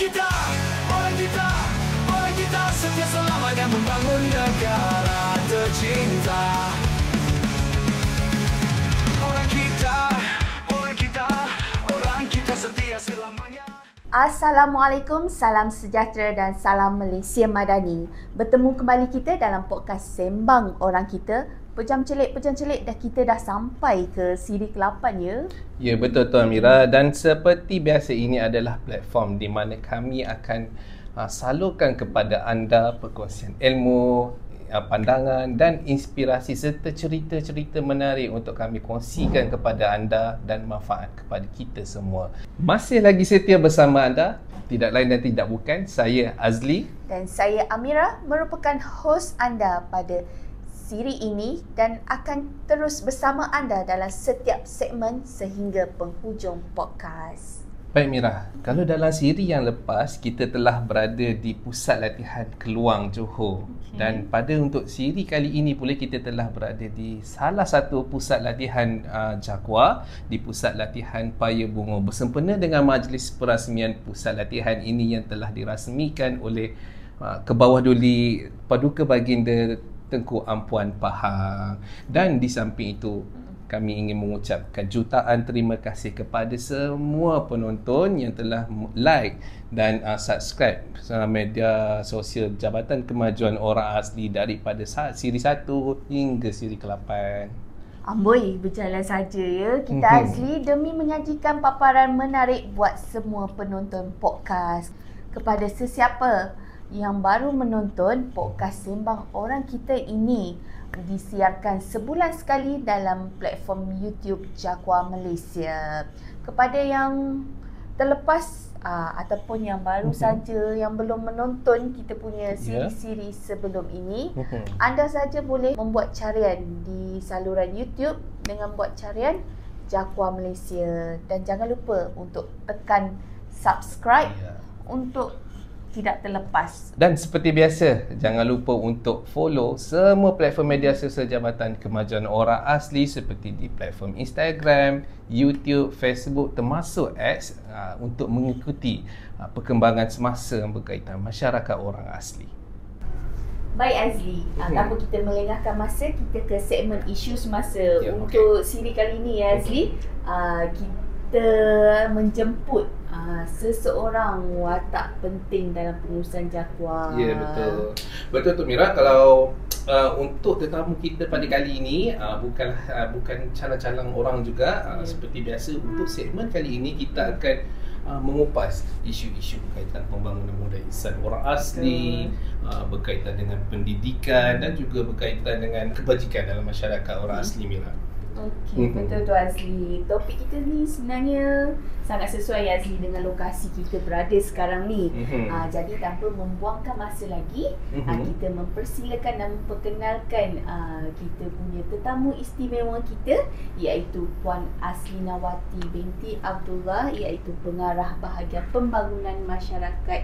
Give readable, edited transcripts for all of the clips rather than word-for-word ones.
kita, orang kita, orang kita setia selamanya membangun negara tercinta. Orang kita, orang kita, orang kita setia selamanya. Assalamualaikum, salam sejahtera dan salam Malaysia Madani. Bertemu kembali kita dalam podcast Sembang Orang Kita. Pejam celik dah kita dah sampai ke siri ke-8 ya. Ya, betul Tuan Amira, dan seperti biasa ini adalah platform di mana kami akan salurkan kepada anda perkongsian ilmu, pandangan dan inspirasi serta cerita-cerita menarik untuk kami kongsikan kepada anda dan manfaat kepada kita semua. Masih lagi setia bersama anda, tidak lain dan tidak bukan, saya Azli dan saya Amira, merupakan hos anda pada siri ini dan akan terus bersama anda dalam setiap segmen sehingga penghujung podcast. Baik Mira, kalau dalam siri yang lepas kita telah berada di Pusat Latihan Keluang Johor. Dan pada untuk siri kali ini pula kita telah berada di salah satu pusat latihan Jaguar, di Pusat Latihan Paya Bungo, bersempena dengan majlis perasmian pusat latihan ini yang telah dirasmikan oleh Kebawah Duli Paduka Baginda Tengku Ampuan Pahang. Dan di samping itu kami ingin mengucapkan jutaan terima kasih kepada semua penonton yang telah like dan subscribe media sosial Jabatan Kemajuan Orang Asli daripada siri 1 hingga siri ke-8. Amboi, berjalan saja ya kita Azli demi menyajikan paparan menarik buat semua penonton podcast. Kepada sesiapa yang baru menonton, podcast Sembang Orang Kita ini disiarkan sebulan sekali dalam platform YouTube Jaguar Malaysia. Kepada yang terlepas ataupun yang baru saja yang belum menonton kita punya siri-siri sebelum ini, anda saja boleh membuat carian di saluran YouTube dengan buat carian Jaguar Malaysia, dan jangan lupa untuk tekan subscribe untuk tidak terlepas. Dan seperti biasa, jangan lupa untuk follow semua platform media sosial Jabatan Kemajuan Orang Asli seperti di platform Instagram, YouTube, Facebook termasuk X untuk mengikuti perkembangan semasa yang berkaitan masyarakat orang asli. Baik Azli, tanpa kita melengahkan masa, kita ke segmen isu semasa. Untuk siri kali ini Azli, kita menjemput seseorang watak penting dalam pengurusan Jaguar. Ya, betul. Betul tu Mira. Kalau untuk tetamu kita pada kali ini bukan calang-calang orang juga. Seperti biasa untuk segmen kali ini kita akan mengupas isu-isu berkaitan pembangunan modernisasi orang asli, berkaitan dengan pendidikan dan juga berkaitan dengan kebajikan dalam masyarakat orang asli Mira. Okey, betul tu Azli. Topik kita ni sebenarnya sangat sesuai Azli dengan lokasi kita berada sekarang ni. Jadi tanpa membuangkan masa lagi, kita mempersilakan dan memperkenalkan kita punya tetamu istimewa kita, iaitu Puan Aslinawati binti Abdullah, iaitu pengarah bahagian pembangunan masyarakat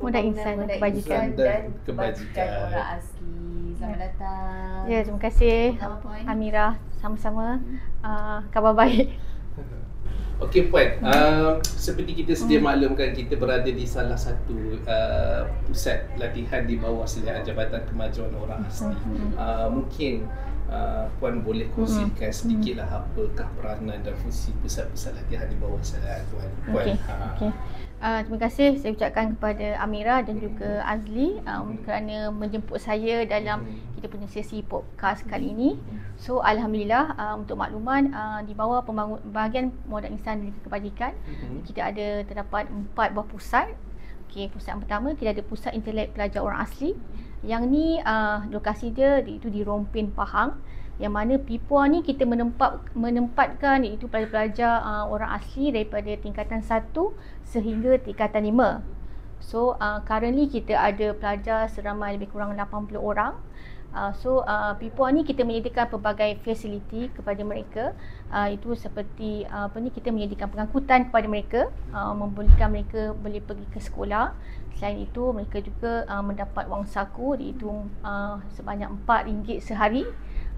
Muda Insan dan Kebajikan orang asli. Selamat datang. Ya, terima kasih Amira. Sama-sama. Khabar baik. Okey Puan, seperti kita sedia maklumkan, kita berada di salah satu pusat latihan di bawah seliaan Jabatan Kemajuan Orang Asli. Mungkin Puan boleh kongsikan sedikitlah apakah peranan dan fungsi pusat-pusat latihan di bawah seliaan Puan. Okey. Terima kasih saya ucapkan kepada Amira dan juga Azli kerana menjemput saya dalam kita punya sesi podcast kali ini. So alhamdulillah, untuk makluman, di bawah bahagian Modal Insan dan Kebajikan kita ada terdapat 4 buah pusat. Okey, pusat yang pertama kita ada Pusat Intelek Pelajar Orang Asli. Yang ni lokasi dia itu di Rompin Pahang, yang mana PIPUA ni kita menempatkan iaitu pelajar-pelajar orang asli daripada tingkatan 1 sehingga tingkatan 5. So currently kita ada pelajar seramai lebih kurang 80 orang. PIPUA ni kita menyediakan pelbagai fasiliti kepada mereka. Itu seperti kita menyediakan pengangkutan kepada mereka, membolehkan mereka boleh pergi ke sekolah. Selain itu mereka juga mendapat wang saku dihitung sebanyak RM4 sehari.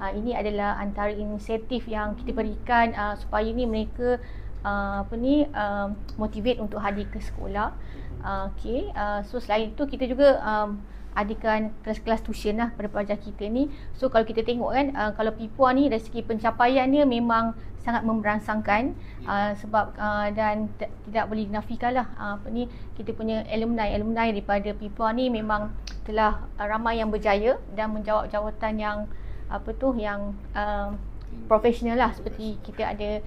Ini adalah antara inisiatif yang kita berikan supaya ni mereka motivate untuk hadir ke sekolah. So selain itu kita juga adakan kelas-kelas tuition lah pada pelajar kita ni. So kalau kita tengok kan, kalau PIPUA ni dari segi pencapaian dia memang sangat memberangsangkan, sebab dan tidak boleh dinafikan lah, kita punya alumni daripada PIPUA ni memang telah ramai yang berjaya dan menjawab jawatan yang yang profesional lah, seperti kita ada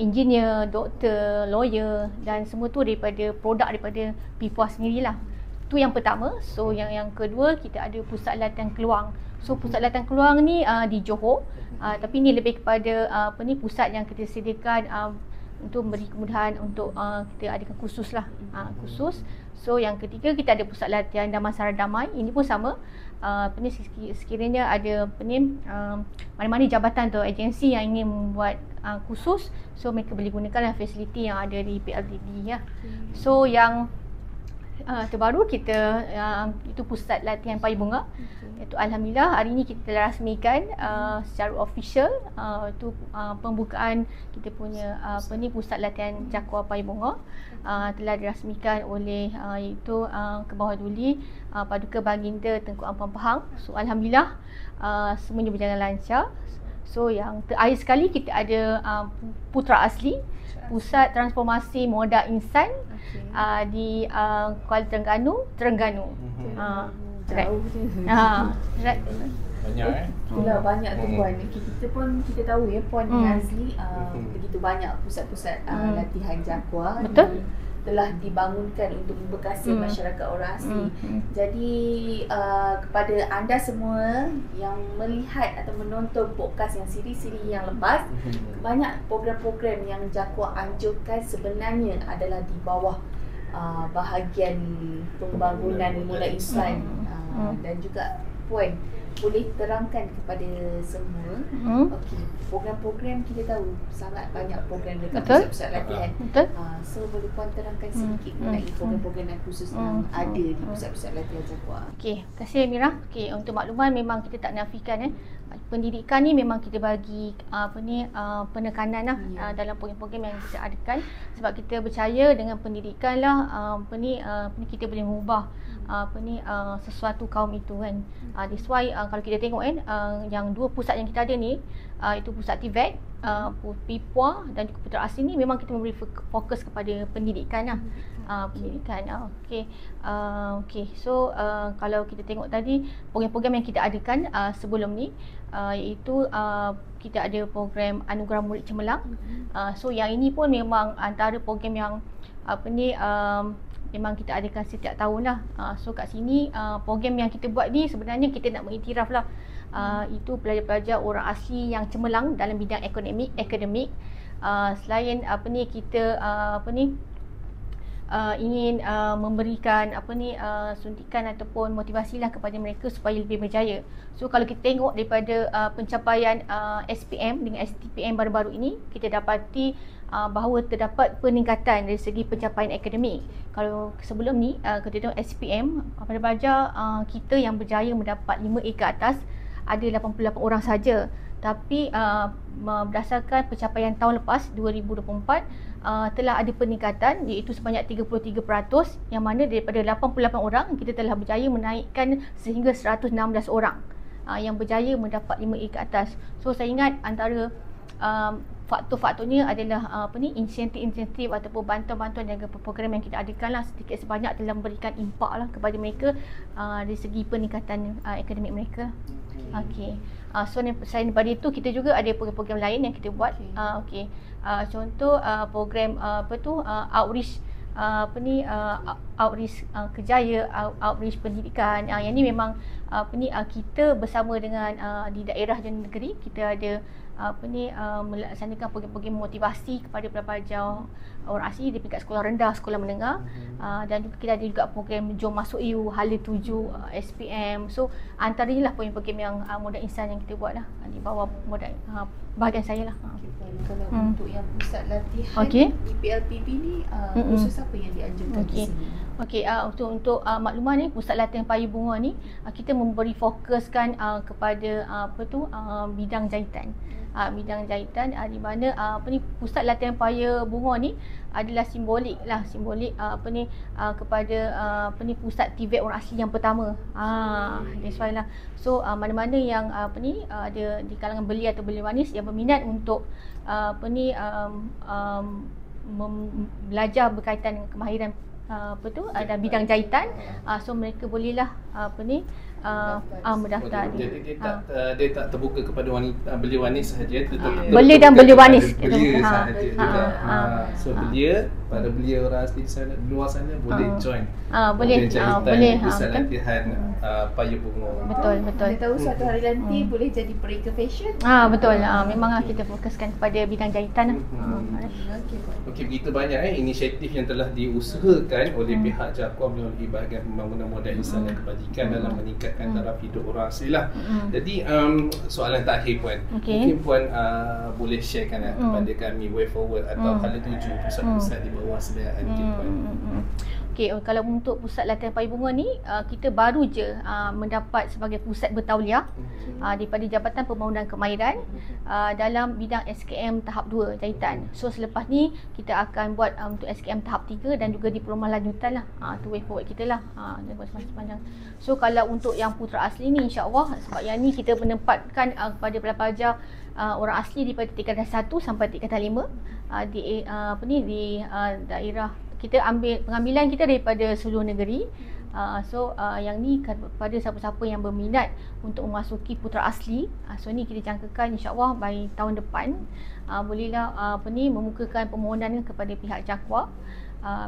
engineer, doktor, lawyer, dan semua tu daripada produk daripada PIPUA sendirilah. Tu yang pertama. So yang kedua, kita ada pusat latihan keluang. So pusat latihan keluang ni di Johor, tapi ni lebih kepada pusat yang kita sediakan untuk memberi kemudahan untuk kita adakan khusus lah, khusus. So yang ketiga, kita ada pusat latihan Damansara Damai. Ini pun sama, sekiranya ada mana-mana jabatan atau agensi yang ingin membuat khusus, so mereka boleh gunakanlah fasiliti yang ada di PLDB ya. So yang terbaru kita itu pusat latihan Payung Bunga. Itu alhamdulillah hari ini kita telah rasmikan secara official itu pembukaan kita punya pusat latihan Jakwa Payung Bunga telah dirasmikan oleh iaitu Kebawah Duli Paduka Baginda Tengku Ampang Pahang. So alhamdulillah semuanya berjalan lancar. So yang terakhir sekali kita ada Putra Asli, Pusat Transformasi Moda Insan di Kuala Terengganu. Right. Banyak Itulah banyak tu Puan. Kita pun kita tahu ya Puan dengan Azli begitu banyak pusat-pusat latihan Jakwa telah dibangunkan untuk memberkasi masyarakat orang asli. Jadi kepada anda semua yang melihat atau menonton podcast yang siri-siri yang lepas, banyak program-program yang Jakwa anjurkan sebenarnya adalah di bawah bahagian pembangunan mula insan. Dan juga Puan boleh terangkan kepada semua. Okey, program-program kita tahu sangat banyak program dekat pusat-pusat latihan. So boleh Puan terangkan sedikit mengenai program-program yang khusus yang ada di pusat-pusat latihan Jakwa. Okey, terima kasih Amira. Okey, untuk makluman memang kita tak nafikan pendidikan ni memang kita bagi penekanan lah dalam program-program yang kita adakan, sebab kita percaya dengan pendidikan lah kita boleh mengubah sesuatu kaum itu kan. That's why kalau kita tengok kan yang dua pusat yang kita ada ni, itu pusat TVET, PIPUA dan juga Putra Asli ni memang kita memberi fokus kepada pendidikan lah. Pendidikan. Okey. So kalau kita tengok tadi program-program yang kita adakan sebelum ni, iaitu kita ada program Anugerah Murid Cemerlang. So yang ini pun memang antara program yang memang kita adakan setiap tahun lah. So kat sini program yang kita buat ni sebenarnya kita nak mengiktiraf lah itu pelajar-pelajar orang asli yang cemerlang dalam bidang akademik. Selain kita ingin memberikan suntikan ataupun motivasi lah kepada mereka supaya lebih berjaya. So kalau kita tengok daripada pencapaian SPM dengan STPM baru-baru ini, kita dapati bahawa terdapat peningkatan dari segi pencapaian akademik. Kalau sebelum ni kita tengok SPM, pada pelajar kita yang berjaya mendapat 5A ke atas ada 88 orang saja. Tapi berdasarkan pencapaian tahun lepas 2024 telah ada peningkatan, iaitu sebanyak 33%, yang mana daripada 88 orang kita telah berjaya menaikkan sehingga 116 orang yang berjaya mendapat 5A ke atas. So saya ingat antara faktor-faktornya adalah insentif-insentif ataupun bantuan-bantuan dan program yang kita adakan lah, sedikit sebanyak telah memberikan impak lah kepada mereka dari segi peningkatan akademik mereka. So selain daripada itu, kita juga ada program-program lain yang kita buat. Contoh program outreach outreach kerjaya, outreach pendidikan. Yang ni memang kita bersama dengan di daerah dan negeri, kita ada melaksanakan program-program motivasi kepada pelajar orang asli di peringkat sekolah rendah, sekolah menengah, dan juga kita ada juga program Jom Masuk You, Hala 7, SPM. So antaranya lah program-program yang Moda Insan yang kita buat lah di bawah bahagian saya lah. Kalau untuk yang pusat latihan di PLPB ni, khusus apa yang dianjurkan di sini? Okey, untuk makluman ni, Pusat Latihan Payung Bunga ni kita memberi fokuskan kepada bidang jahitan. Bidang jahitan di mana Pusat Latihan Payung Bunga ni adalah simbolik kepada pusat TVET orang asli yang pertama. That's why lah. So mana-mana yang ada di kalangan belia atau belia manis yang berminat untuk belajar berkaitan dengan kemahiran dan bidang jahitan, so mereka bolehlah mendaftar. Jadi dia tak terbuka kepada wanita belia wanis sahaja, belia dan belia wanis belia sahaja juga. So belia, para belia orang asli sana luar sana boleh join. Boleh Pusat latihan Payung Bunga. Betul. Kita tahu suatu hari nanti boleh jadi perika fashion. Betul. Memang kita fokuskan kepada bidang jahitan. Okey, begitu banyak inisiatif yang telah diusahakan oleh pihak JAKUA melalui bahagian pembangunan modal insan dan kebajikan dalam meningkatkan taraf hidup orang asli lah. Jadi soalan terakhir Puan, mungkin Puan boleh sharekan kepada kami way forward atau hala tuju pusat-pusat di bawah sediaan Puan. Okey, kalau untuk Pusat Latihan Payung Bunga ni, kita baru je mendapat sebagai pusat bertauliah daripada Jabatan Pembangunan Kemahiran dalam bidang SKM tahap 2 jahitan. So selepas ni kita akan buat untuk SKM tahap 3 dan juga diploma lanjutan lah. Tu way forward kita lah. Dia buat semasa panjang. So kalau untuk yang putra asli ni, insya-Allah sebab yang ni kita menempatkan kepada pelajar orang asli daripada tingkatan 1 sampai tingkatan 5 di daerah. Kita ambil pengambilan kita daripada seluruh negeri. Yang ni kepada siapa-siapa yang berminat untuk memasuki putra asli. So ni kita jangkakan insya-Allah by tahun depan bolehlah memukakan permohonan kepada pihak JAKUA.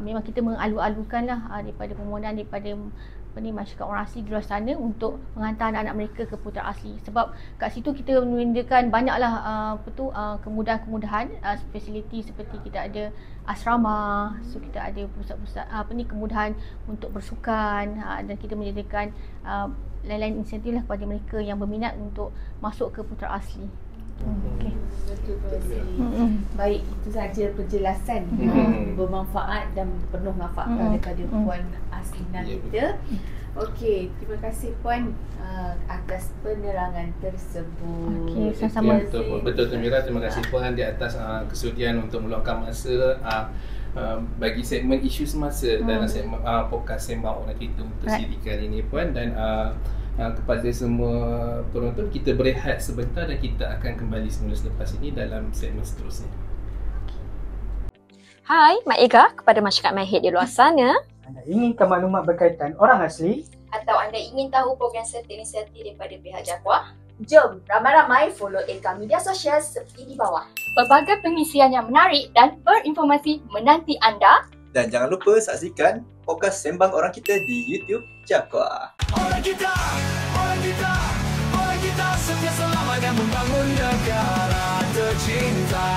Memang kita mengalu-alukanlah daripada permohonan daripada masyarakat orang asli di luar sana untuk menghantar anak-anak mereka ke putra asli. Sebab kat situ kita menyediakan banyaklah kemudahan-kemudahan, fasiliti seperti kita ada asrama, so kita ada pusat-pusat kemudahan untuk bersukan, dan kita menyediakan lain-lain insentif lah kepada mereka yang berminat untuk masuk ke putra asli. Okey. Betul. Baik, itu saja penjelasan bermanfaat dan penuh manfaat daripada Puan Aslina kita. Okey, terima kasih Puan atas penerangan tersebut. Okey, sama-sama. Betul Mira, terima kasih Puan di atas kesudian untuk meluangkan masa bagi segmen isu semasa dalam segmen podcast Sembang Orang Kita untuk siri kali ini Puan. Dan kepada semua penonton, kita berehat sebentar dan kita akan kembali semula selepas ini dalam segmen seterusnya. Hai, Mak Ega kepada masyarakat MyHead di luar sana. Anda inginkan maklumat berkaitan orang asli? Atau anda ingin tahu program serta inisiatif daripada pihak JAKUA? Jom ramai-ramai follow akaun media sosial seperti di bawah. Pelbagai pengisian yang menarik dan berinformasi menanti anda. Dan jangan lupa saksikan podcast Sembang Orang Kita di YouTube JAKUA. Orang kita setia selama dan membangun negara tercinta.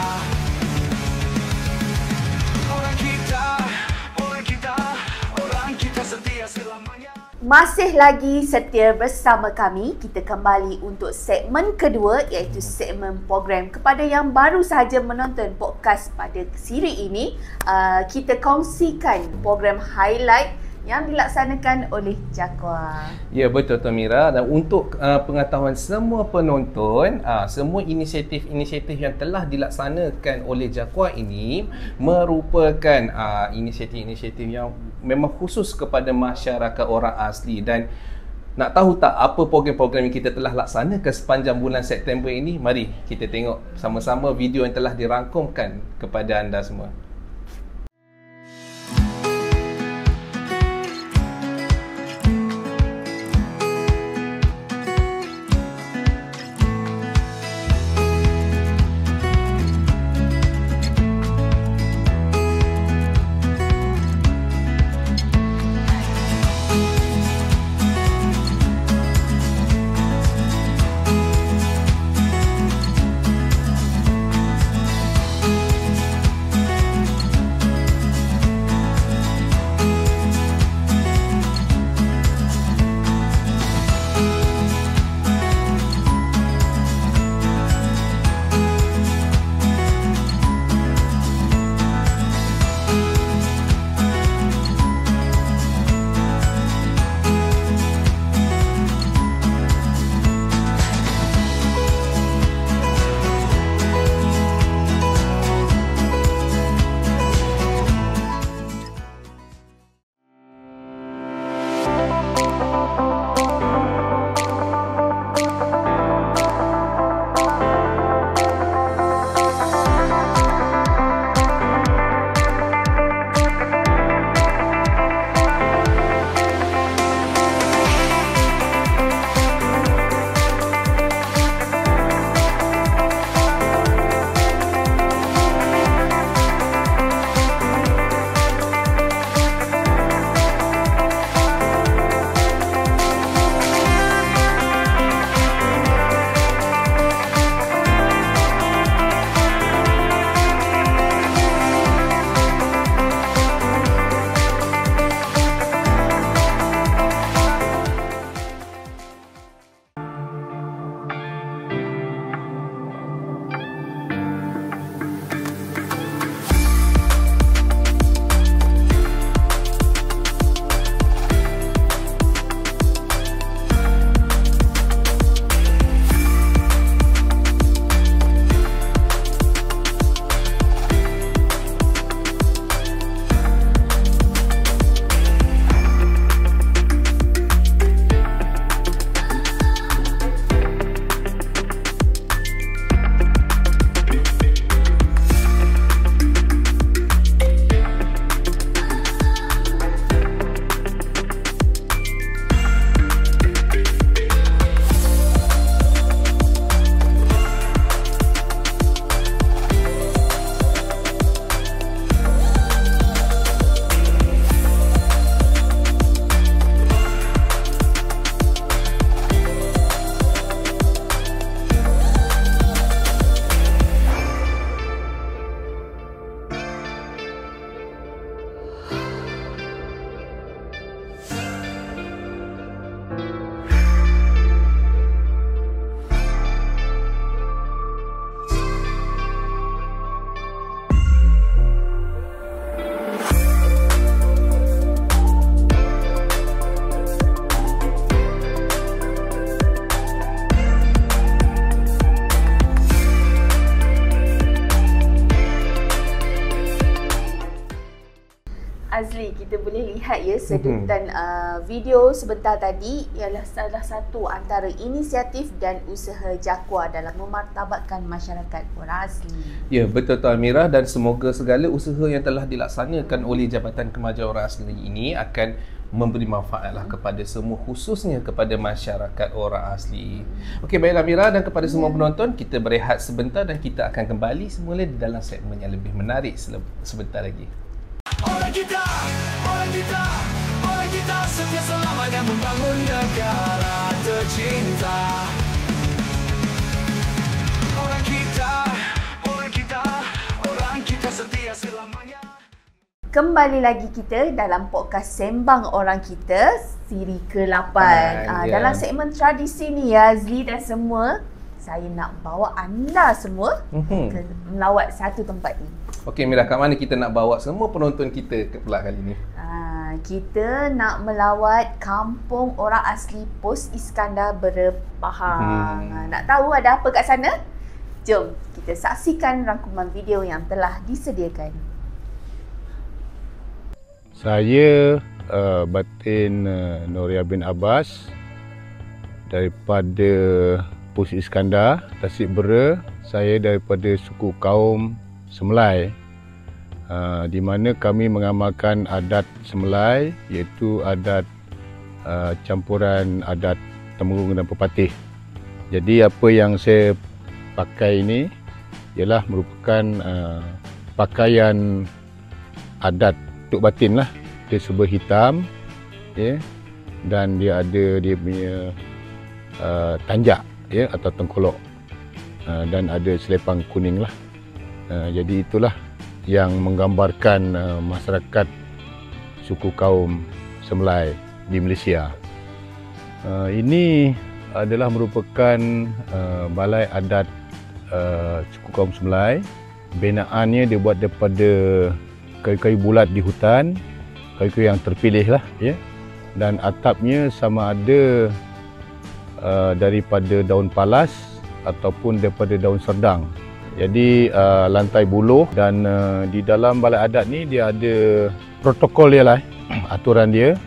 Orang kita setia selamanya. Masih lagi setia bersama kami, kita kembali untuk segmen kedua iaitu segmen program. Kepada yang baru sahaja menonton podcast pada siri ini, kita kongsikan program highlight yang dilaksanakan oleh JAKUA. Ya, betul Tuan Mira. Dan untuk pengetahuan semua penonton, semua inisiatif-inisiatif yang telah dilaksanakan oleh JAKUA ini merupakan inisiatif-inisiatif yang memang khusus kepada masyarakat orang asli. Dan nak tahu tak apa program-program yang kita telah laksanakan sepanjang bulan September ini? Mari kita tengok sama-sama video yang telah dirangkumkan kepada anda semua. kita boleh lihat ya sedutan video sebentar tadi ialah salah satu antara inisiatif dan usaha Jakwa dalam memartabatkan masyarakat orang asli. Ya, betul Tuan Amira, dan semoga segala usaha yang telah dilaksanakan oleh Jabatan Kemajuan Orang Asli ini akan memberi manfaatlah kepada semua, khususnya kepada masyarakat orang asli. Okey, baiklah Amira, dan kepada semua penonton, kita berehat sebentar dan kita akan kembali semula di dalam segmen yang lebih menarik sebentar lagi. Orang kita, orang kita, orang kita setia selamanya membangun negara tercinta. Orang kita, orang kita, orang kita setia selamanya. Kembali lagi kita dalam podcast Sembang Orang Kita siri ke-8. Dalam segmen tradisi ni ya Azli dan semua, saya nak bawa anda semua melawat satu tempat ni. Okey Mira, kat mana kita nak bawa semua penonton kita pula kali ni? Kita nak melawat kampung orang asli Pos Iskandar Berpahang. Nak tahu ada apa kat sana? Jom kita saksikan rangkuman video yang telah disediakan. Saya Batin Noria bin Abbas daripada Pos Iskandar, Tasik Bera. Saya daripada suku kaum Semelai, di mana kami mengamalkan adat Semelai, iaitu adat campuran adat Temenggung dan Pepatih. Jadi apa yang saya pakai ini ialah merupakan pakaian adat Tok Batin lah. Dia serba hitam, ya, dan dia ada dia punya tanjak, ya, atau tengkolok, dan ada selepang kuning lah. Jadi itulah yang menggambarkan masyarakat suku kaum Semelai di Malaysia. Ini adalah merupakan balai adat suku kaum Semelai. Binaannya dia buat daripada kayu-kayu bulat di hutan, kayu-kayu yang terpilih lah, ya. Dan atapnya sama ada daripada daun palas ataupun daripada daun serdang. Jadi lantai buluh, dan di dalam balai adat ni dia ada protokol dia lah, aturan dia,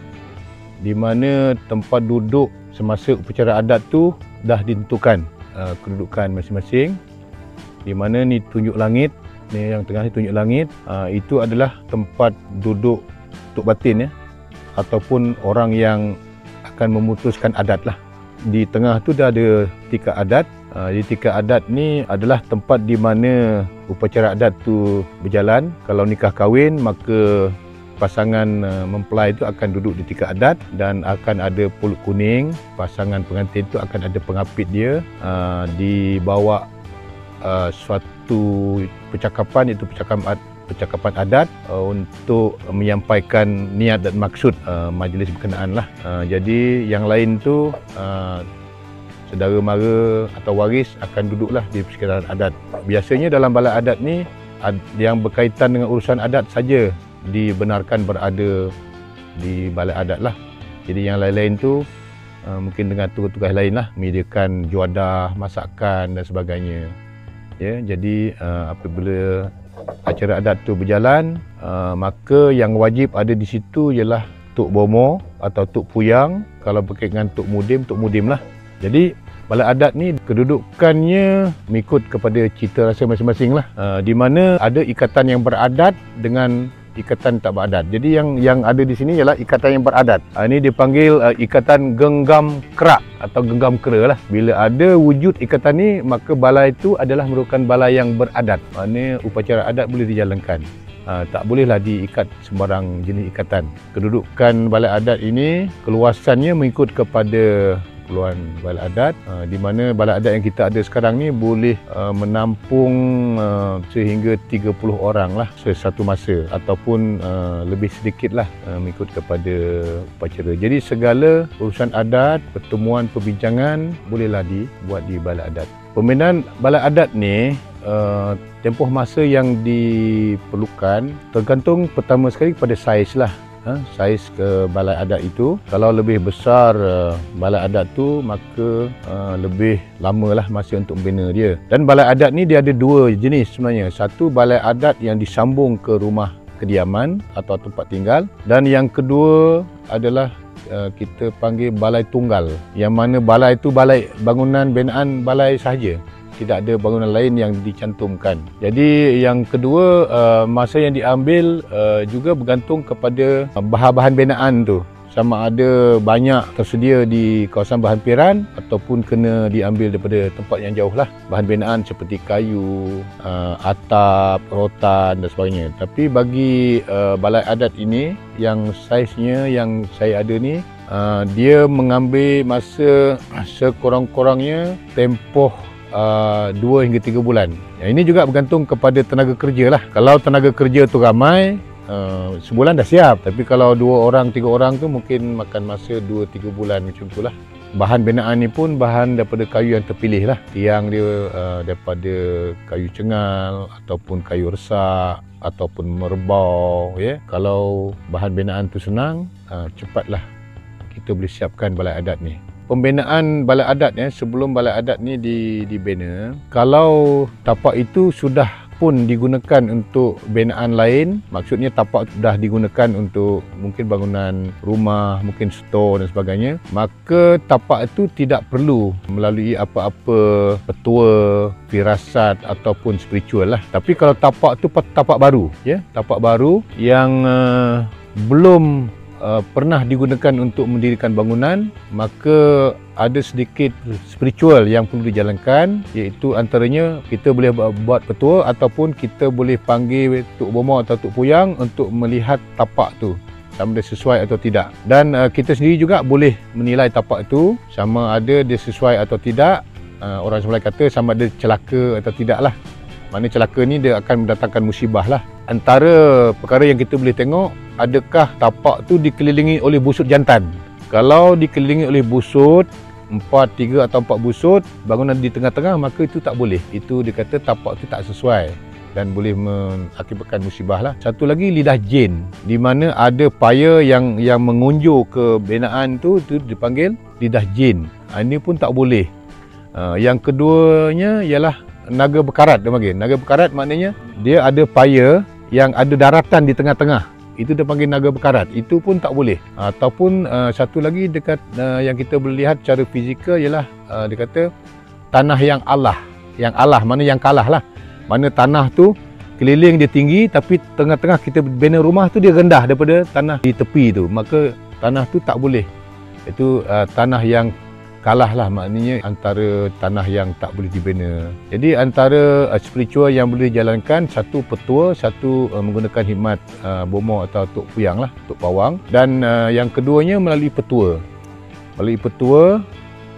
di mana tempat duduk semasa upacara adat tu dah ditentukan kedudukan masing-masing. Di mana ni tunjuk langit, ni yang tengah ni tunjuk langit, itu adalah tempat duduk Tok Batin, ya, ataupun orang yang akan memutuskan adat lah. Di tengah tu dah ada tikar adat. Di tikar adat ni adalah tempat di mana upacara adat tu berjalan. Kalau nikah kahwin, maka pasangan mempelai itu akan duduk di tikar adat dan akan ada pulut kuning. Pasangan pengantin itu akan ada pengapit dia, dibawa suatu percakapan, iaitu percakapan adat untuk menyampaikan niat dan maksud majlis berkenaan lah. Jadi yang lain tu saudara mara atau waris akan duduklah di persekitaran adat. Biasanya dalam balai adat ni yang berkaitan dengan urusan adat saja dibenarkan berada di balai adat lah. Jadi yang lain-lain tu mungkin dengan tugas-tugas lain lah, menyediakan juadah, masakan dan sebagainya. Ya, jadi apabila acara adat tu berjalan, maka yang wajib ada di situ ialah Tok Bomo atau Tok Puyang. Kalau berkaitan dengan Tok Mudim lah. Jadi balai adat ni kedudukannya mengikut kepada cita rasa masing-masing lah. Di mana ada ikatan yang beradat dengan ikatan tak beradat. Jadi yang ada di sini ialah ikatan yang beradat. Ini dipanggil ikatan genggam kerak atau genggam kera lah. Bila ada wujud ikatan ni, maka balai itu adalah merupakan balai yang beradat. Maknanya upacara adat boleh dijalankan. Tak bolehlah diikat sembarang jenis ikatan. Kedudukan balai adat ini, keluasannya mengikut kepada keperluan balai adat, di mana balai adat yang kita ada sekarang ni boleh menampung sehingga 30 orang lah satu masa, ataupun lebih sedikit lah mengikut kepada upacara. Jadi segala urusan adat, pertemuan, perbincangan bolehlah dibuat di balai adat. Pembinaan balai adat ni tempoh masa yang diperlukan tergantung pertama sekali kepada saiz lah. Saiz ke balai adat itu. Kalau lebih besar balai adat tu, maka lebih lamalah masa untuk membina dia. Dan balai adat ni dia ada dua jenis sebenarnya. Satu balai adat yang disambung ke rumah kediaman atau tempat tinggal. Dan yang kedua adalah kita panggil balai tunggal, yang mana balai itu balai bangunan binaan balai sahaja, tidak ada bangunan lain yang dicantumkan. Jadi yang kedua, masa yang diambil juga bergantung kepada bahan-bahan binaan tu, sama ada banyak tersedia di kawasan berhampiran ataupun kena diambil daripada tempat yang jauh lah. Bahan binaan seperti kayu, atap, rotan dan sebagainya. Tapi bagi balai adat ini, yang saiznya yang saya ada ni, dia mengambil masa sekurang-kurangnya tempoh 2 hingga 3 bulan. Ini juga bergantung kepada tenaga kerja lah. Kalau tenaga kerja tu ramai, sebulan dah siap. Tapi kalau 2 orang, 3 orang tu mungkin makan masa 2-3 bulan macam tu lah. Bahan binaan ni pun bahan daripada kayu yang terpilih lah. Tiang dia daripada kayu cengal ataupun kayu resak ataupun merbau, ya. Kalau bahan binaan tu senang, cepatlah kita boleh siapkan balai adat ni. Pembinaan balai adat sebelum balai adat ni dibina, kalau tapak itu sudah pun digunakan untuk binaan lain, maksudnya tapak sudah digunakan untuk mungkin bangunan rumah, mungkin store dan sebagainya, maka tapak itu tidak perlu melalui apa-apa petua, firasat ataupun spiritual lah. Tapi kalau tapak itu tapak baru, ya, tapak baru yang belum pernah digunakan untuk mendirikan bangunan, maka ada sedikit spiritual yang perlu dijalankan, iaitu antaranya kita boleh buat petua ataupun kita boleh panggil Tok Bomo atau Tok Puyang untuk melihat tapak tu sama ada sesuai atau tidak. Dan kita sendiri juga boleh menilai tapak itu sama ada dia sesuai atau tidak. Orang Sembalai kata sama ada celaka atau tidak lah. Mana celaka ni dia akan mendatangkan musibah lah. Antara perkara yang kita boleh tengok, adakah tapak tu dikelilingi oleh busut jantan. Kalau dikelilingi oleh busut, 3 atau 4 busut, bangunan di tengah-tengah, maka itu tak boleh. Itu dia kata tapak tu tak sesuai dan boleh mengakibatkan musibah lah. Satu lagi, lidah jin, di mana ada paya yang mengunjur ke binaan tu dipanggil lidah jin. Ini pun tak boleh. Yang keduanya ialah naga berkarat, dia panggil. Naga berkarat maknanya dia ada paya yang ada daratan di tengah-tengah. Itu dia panggil naga berkarat. Itu pun tak boleh. Ataupun satu lagi dekat yang kita boleh lihat secara fizikal ialah dia kata tanah yang Allah. Yang Allah mana yang kalah lah. Mana tanah tu keliling dia tinggi tapi tengah-tengah kita bina rumah tu dia rendah daripada tanah di tepi tu. Maka tanah tu tak boleh. Itu tanah yang kalah lah, maknanya antara tanah yang tak boleh dibina. Jadi antara spiritual yang boleh dijalankan, satu petua, satu menggunakan khidmat Bomo atau Tok Puyang lah, Tok Pawang. Dan yang keduanya melalui petua. Melalui petua,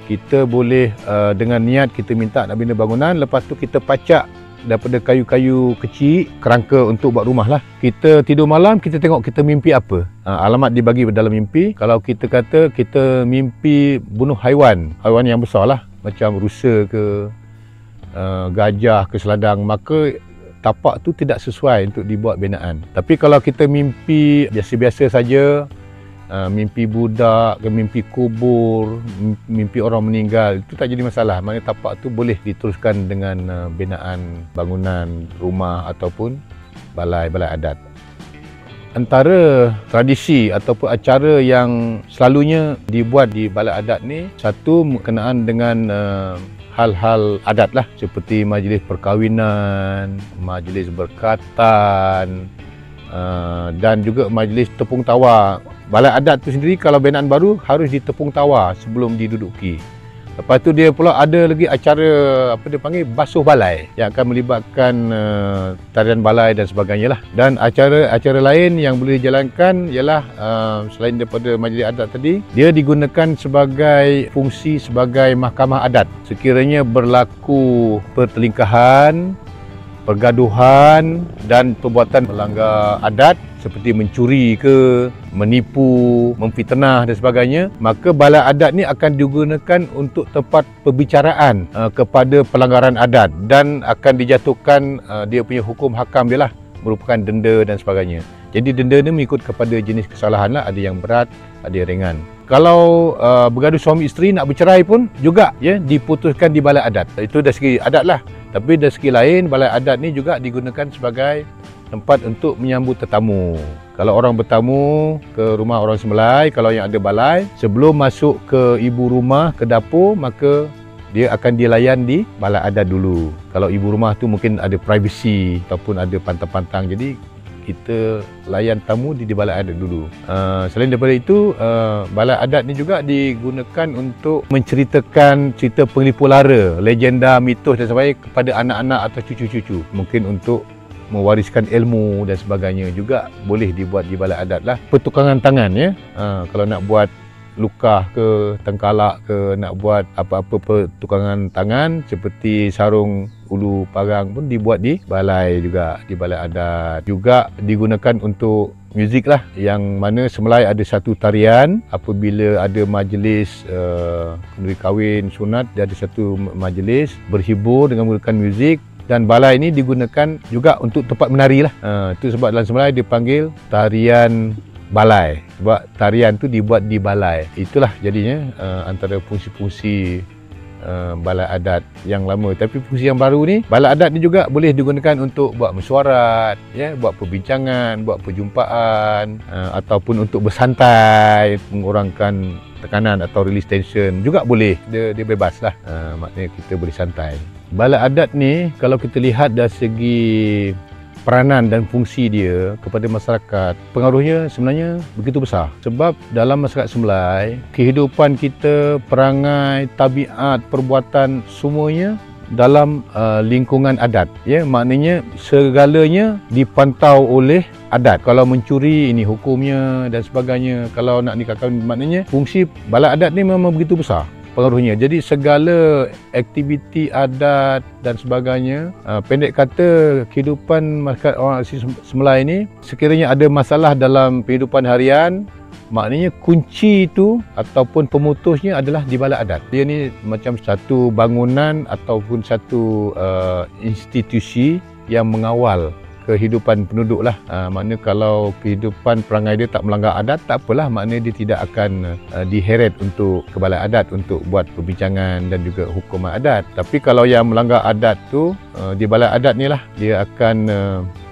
kita boleh dengan niat kita minta nak bina bangunan, lepas tu kita pacak daripada kayu-kayu kecil, kerangka untuk buat rumah lah. Kita tidur malam, kita tengok kita mimpi apa. Alamat dibagi dalam mimpi. Kalau kita kata kita mimpi bunuh haiwan yang besar lah, macam rusa ke, gajah ke seladang, maka tapak tu tidak sesuai untuk dibuat binaan. Tapi kalau kita mimpi biasa-biasa saja, mimpi budak ke mimpi kubur, mimpi orang meninggal, itu tak jadi masalah. Maknanya tapak tu boleh diteruskan dengan binaan bangunan rumah ataupun balai adat. Antara tradisi ataupun acara yang selalunya dibuat di balai adat ni, satu berkenaan dengan hal-hal adat lah, seperti majlis perkahwinan, majlis berkatan, dan juga majlis tepung tawar. Balai adat tu sendiri kalau binaan baru harus ditepung tawar sebelum diduduki. Lepas tu dia pula ada lagi acara apa dia panggil basuh balai yang akan melibatkan tarian balai dan sebagainya lah. Dan acara lain yang boleh dijalankan ialah selain daripada majlis adat tadi, dia digunakan sebagai fungsi sebagai mahkamah adat. Sekiranya berlaku pertelingkahan, pergaduhan dan perbuatan melanggar adat seperti mencuri ke, menipu, memfitnah dan sebagainya, maka balai adat ni akan digunakan untuk tempat perbicaraan kepada pelanggaran adat dan akan dijatuhkan dia punya hukum hakam dia lah, merupakan denda dan sebagainya. Jadi denda ni mengikut kepada jenis kesalahan lah, ada yang berat, ada yang ringan. Kalau bergaduh suami isteri nak bercerai pun juga ya diputuskan di balai adat. Itu dari segi adat lah. Tapi dari segi lain, balai adat ni juga digunakan sebagai tempat untuk menyambut tetamu. Kalau orang bertamu ke rumah orang Semelai, kalau yang ada balai, sebelum masuk ke ibu rumah, ke dapur, maka dia akan dilayan di balai adat dulu. Kalau ibu rumah tu mungkin ada privacy ataupun ada pantang-pantang, jadi kita layan tamu di balai adat dulu. Selain daripada itu, balai adat ni juga digunakan untuk menceritakan cerita penglipu lara, legenda, mitos dan sebagainya kepada anak-anak atau cucu-cucu. Mungkin untuk mewariskan ilmu dan sebagainya juga boleh dibuat di balai adat lah. Pertukangan tangan ya, kalau nak buat lukah ke, tengkalak ke, nak buat apa-apa pertukangan tangan seperti sarung ulu parang pun dibuat di balai juga, di balai adat. Juga digunakan untuk muzik lah, yang mana Semelai ada satu tarian apabila ada majlis kenduri kahwin, sunat, dia ada satu majlis berhibur dengan menggunakan muzik. Dan balai ini digunakan juga untuk tempat menari lah. Itu sebab dalam Semelai dipanggil tarian balai. Sebab tarian tu dibuat di balai. Itulah jadinya antara fungsi-fungsi balai adat yang lama. Tapi fungsi yang baru ni, balai adat ni juga boleh digunakan untuk buat mesyuarat, ya, buat perbincangan, buat perjumpaan, ataupun untuk bersantai, mengurangkan tekanan atau release tension juga boleh. Dia bebas lah. Maknanya kita boleh santai. Balai adat ni kalau kita lihat dari segi peranan dan fungsi dia kepada masyarakat, pengaruhnya sebenarnya begitu besar. Sebab dalam masyarakat Semelai, kehidupan kita, perangai, tabiat, perbuatan, semuanya dalam lingkungan adat. Ya, maknanya segalanya dipantau oleh adat. Kalau mencuri, ini hukumnya dan sebagainya. Kalau nak nikahkan, maknanya fungsi balai adat ni memang begitu besar pengaruhnya. Jadi segala aktiviti adat dan sebagainya, pendek kata kehidupan masyarakat orang asli Semelai ini, sekiranya ada masalah dalam kehidupan harian, maknanya kunci itu ataupun pemutusnya adalah di balai adat. Dia ni macam satu bangunan ataupun satu institusi yang mengawal kehidupan penduduk lah. Maknanya kalau kehidupan perangai dia tak melanggar adat, tak apalah, maknanya dia tidak akan diheret untuk ke balai adat untuk buat perbincangan dan juga hukuman adat. Tapi kalau yang melanggar adat tu, di balai adat ni lah dia akan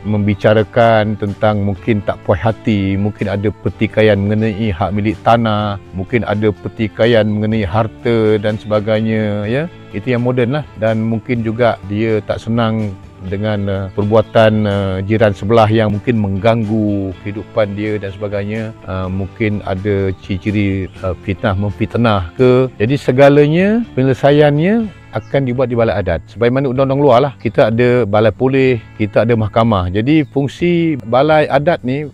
membicarakan tentang mungkin tak puas hati, mungkin ada pertikaian mengenai hak milik tanah, mungkin ada pertikaian mengenai harta dan sebagainya, ya. Itu yang moden lah. Dan mungkin juga dia tak senang dengan perbuatan jiran sebelah yang mungkin mengganggu kehidupan dia dan sebagainya. Mungkin ada ciri-ciri fitnah memfitnah ke. Jadi segalanya penyelesaiannya akan dibuat di balai adat. Sebagaimana undang-undang luar lah, kita ada balai polis, kita ada mahkamah. Jadi fungsi balai adat ni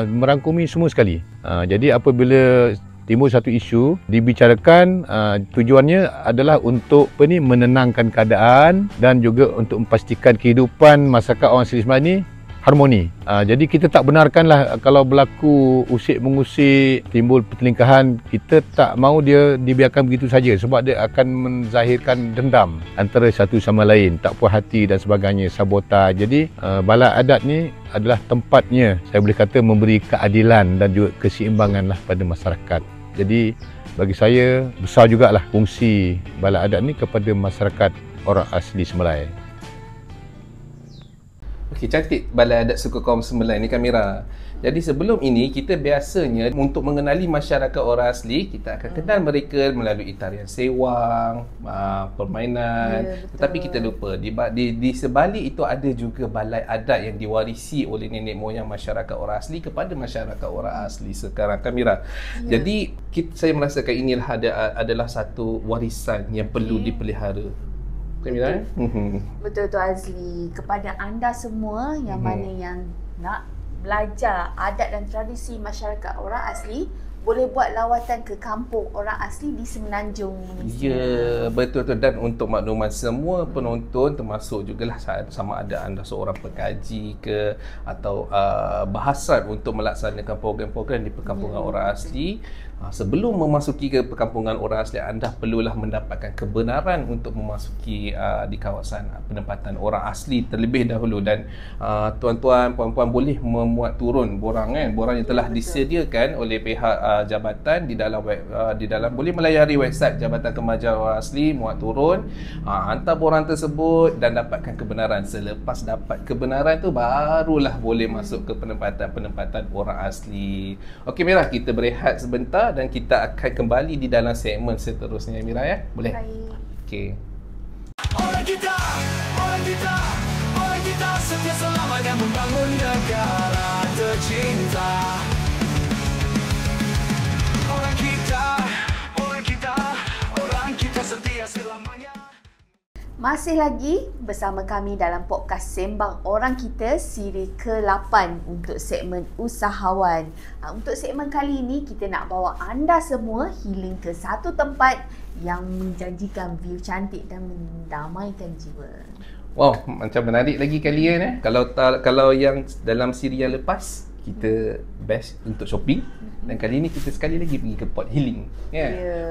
merangkumi semua sekali. Jadi apabila timbul satu isu, dibicarakan, tujuannya adalah untuk menenangkan keadaan dan juga untuk memastikan kehidupan masyarakat orang asli Semelai ni harmoni. Jadi kita tak benarkanlah kalau berlaku usik-mengusik, timbul pertelingkahan, kita tak mahu dia dibiarkan begitu saja sebab dia akan menzahirkan dendam antara satu sama lain, tak puas hati dan sebagainya, sabotaj. Jadi balai adat ni adalah tempatnya, saya boleh kata, memberi keadilan dan juga keseimbangan lah pada masyarakat. Jadi bagi saya besar jugalah fungsi balai adat ni kepada masyarakat orang asli Semelai. Okey, cantik balai adat suku kaum Semelai ni, Kamira. Jadi sebelum ini kita biasanya untuk mengenali masyarakat orang asli, kita akan kenal mereka melalui tarian sewang, permainan. Tetapi kita lupa di sebalik itu ada juga balai adat yang diwarisi oleh nenek moyang masyarakat orang asli kepada masyarakat orang asli sekarang, Kamira. Jadi saya merasakan inilah adalah satu warisan yang perlu dipelihara. Kamira, Betul tu Azli. Kepada anda semua yang mana yang nak belajar adat dan tradisi masyarakat orang asli, boleh buat lawatan ke kampung orang asli di Semenanjung Malaysia. Ya, betul tu. Dan untuk makluman semua penonton, termasuk jugalah sama ada anda seorang pengkaji ke atau bahasan untuk melaksanakan program-program di perkampungan orang asli, sebelum memasuki ke perkampungan orang asli, anda perlulah mendapatkan kebenaran untuk memasuki di kawasan penempatan orang asli terlebih dahulu. Dan tuan-tuan, puan-puan boleh memuat turun borang yang telah disediakan oleh pihak jabatan di dalam boleh melayari website Jabatan Kemajuan Orang Asli, muat turun, hantar borang tersebut dan dapatkan kebenaran. Selepas dapat kebenaran tu barulah boleh masuk ke penempatan orang asli. Okey Mira, kita berehat sebentar dan kita akan kembali di dalam segmen seterusnya Mira ya. Boleh? Okey. Orang kita setia selama dan membangun negara tercinta. Orang kita setia selamanya. Masih lagi bersama kami dalam podcast Sembang Orang Kita siri ke-8 untuk segmen usahawan. Untuk segmen kali ini kita nak bawa anda semua healing ke satu tempat yang menjanjikan view cantik dan mendamaikan jiwa. Wow, macam menarik lagi kalian eh. Kalau yang dalam siri yang lepas kita best untuk shopping dan kali ni kita sekali lagi pergi ke pot healing.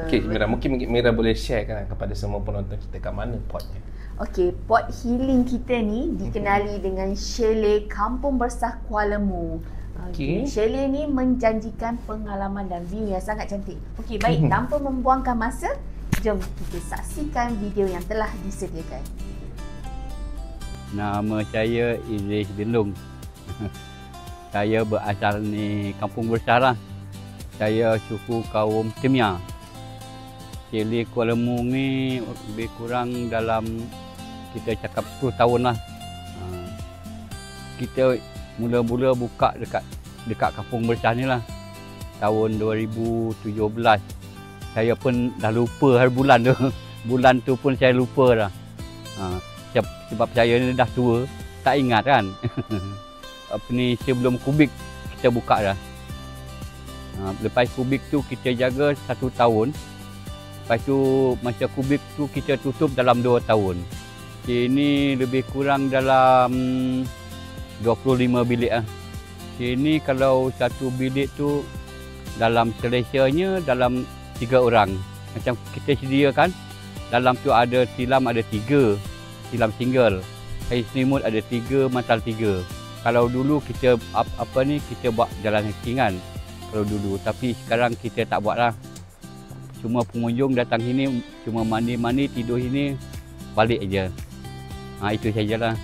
Okey Mira, mungkin Mira boleh share kan kepada semua penonton kita kat mana potnya. Okey, pot healing kita ni dikenali dengan Chalet Kampung Bersah Kuala Mu. Okey. Chalet ni menjanjikan pengalaman dan view yang sangat cantik. Okey, baik, tanpa membuangkan masa, jom kita saksikan video yang telah disediakan. Nama saya Idris Bindung. Saya berasal di Kampung Bersah lah. Saya suku kaum Temia. Chalet Kuala Mu ni lebih kurang dalam kita cakap 10 tahun lah. Kita mula-mula buka dekat Kampung Bersah ni lah. Tahun 2017. Saya pun dah lupa hari bulan tu. Bulan tu pun saya lupa dah. Sebab saya ni dah tua, tak ingat kan. Sebelum kubik kita buka dah. Lepas kubik tu kita jaga 1 tahun. Lepas tu masa kubik tu kita tutup dalam 2 tahun. Ini lebih kurang dalam 25 bilik lah. Ini kalau satu bilik tu dalam selesanya dalam 3 orang. Macam kita sediakan, dalam tu ada tilam ada 3. Tilam single. Air selimut ada 3, mantal 3. Kalau dulu kita kita buat jalan hikingan kalau dulu, tapi sekarang kita tak buat lah. Cuma pengunjung datang sini cuma mandi-mandi, tidur sini, balik aja. Itu sajalah.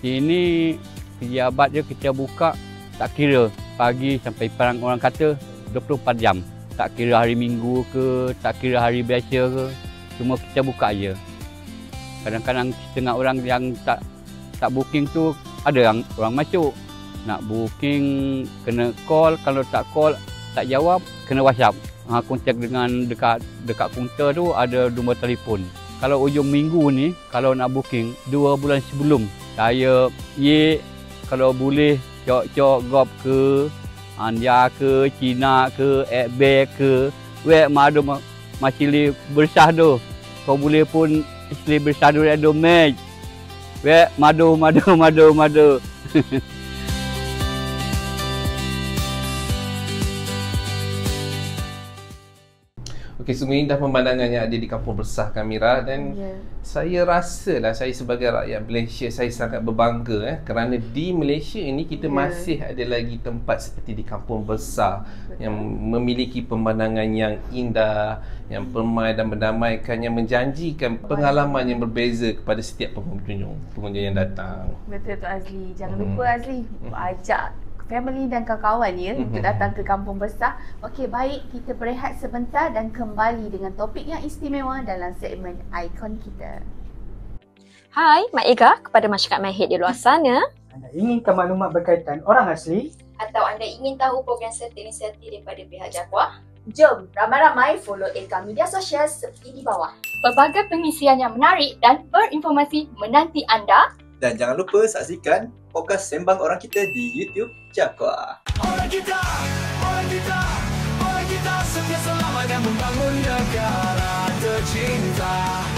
Sini pejabat je kita buka tak kira pagi sampai perang orang kata 24 jam. Tak kira hari Minggu ke, tak kira hari biasa ke, cuma kita buka aja. Kadang-kadang setengah orang yang tak booking tu ada yang orang masuk. Nak booking kena call, kalau tak call tak jawab kena WhatsApp. Kontak dengan dekat kaunter tu ada nombor telefon. Kalau hujung minggu ni kalau nak booking 2 bulan sebelum, saya kalau boleh cok gop ke Anja ke Cina ke Ekbek ke madu masih bersah tu. Kau boleh pun isteri bersadu ada match. Madu. Okey, sungguh indah pemandangan yang ada di Kampung Bersah Mira dan saya rasalah saya sebagai rakyat Malaysia saya sangat berbangga kerana di Malaysia ini kita masih ada lagi tempat seperti di Kampung Bersah yang memiliki pemandangan yang indah, yang permai dan mendamaikan, yang menjanjikan pengalaman yang berbeza kepada setiap pengunjung yang datang. Betul tu Azli. Jangan lupa Azli, ajak family dan kawan-kawan untuk datang ke Kampung Bersah. Okey, baik, kita berehat sebentar dan kembali dengan topik yang istimewa dalam segmen Ikon Kita. Hai, Mak Ega kepada masyarakat MyHead di luar sana. Anda inginkan maklumat berkaitan orang asli? Atau anda ingin tahu program serta-inisiatif daripada pihak JAKWA? Jom ramai-ramai follow Eka media sosial seperti di bawah. Pelbagai pengisian yang menarik dan berinformasi menanti anda. Dan jangan lupa saksikan podcast Sembang Orang Kita di YouTube JAKWA. Orang kita setia selama dan membangun negara tercinta.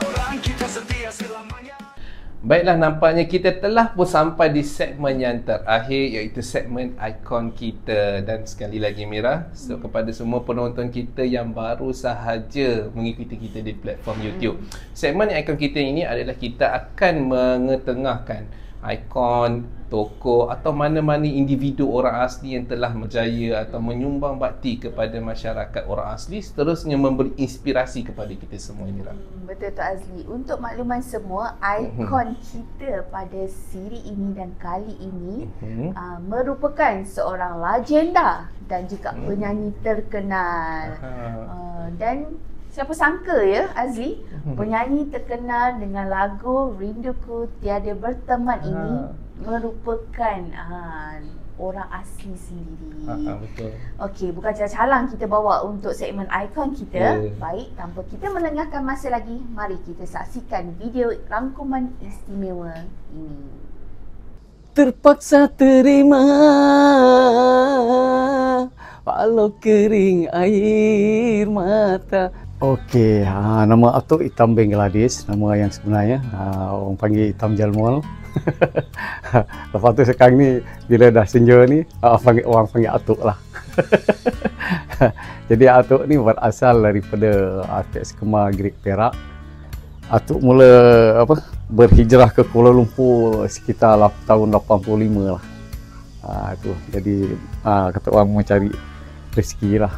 Orang kita setia selamanya. Baiklah, nampaknya kita telah pun sampai di segmen yang terakhir iaitu segmen Ikon Kita. Dan sekali lagi Mira, kepada semua penonton kita yang baru sahaja mengikuti kita di platform YouTube, segmen Ikon Kita ini adalah kita akan mengetengahkan ikon, tokoh atau mana-mana individu orang asli yang telah berjaya atau menyumbang bakti kepada masyarakat orang asli, seterusnya memberi inspirasi kepada kita semua ini. Betul Tok Azli. Untuk makluman semua, ikon kita pada siri ini dan kali ini merupakan seorang legenda dan juga penyanyi terkenal. Dan siapa sangka ya Azli, penyanyi terkenal dengan lagu Rinduku Tiada Berteman ini merupakan orang asli sendiri. Betul. Okey, bukan calang kita bawa untuk segmen ikon kita. Baik, tanpa kita melengahkan masa lagi, mari kita saksikan video rangkuman istimewa ini. Terpaksa terima walau kering air mata. Okey, nama Atuk Itam Bangladesh, nama yang sebenarnya. Orang panggil Itam Jalmol. Lepas tu sekarang ni bila dah senja ni orang panggil Atuk lah. Jadi Atuk ni berasal daripada RTS Kemar Great Perak. Atuk mula berhijrah ke Kuala Lumpur sekitar tahun 85 lah. Itu jadi kata orang mencari rezeki lah,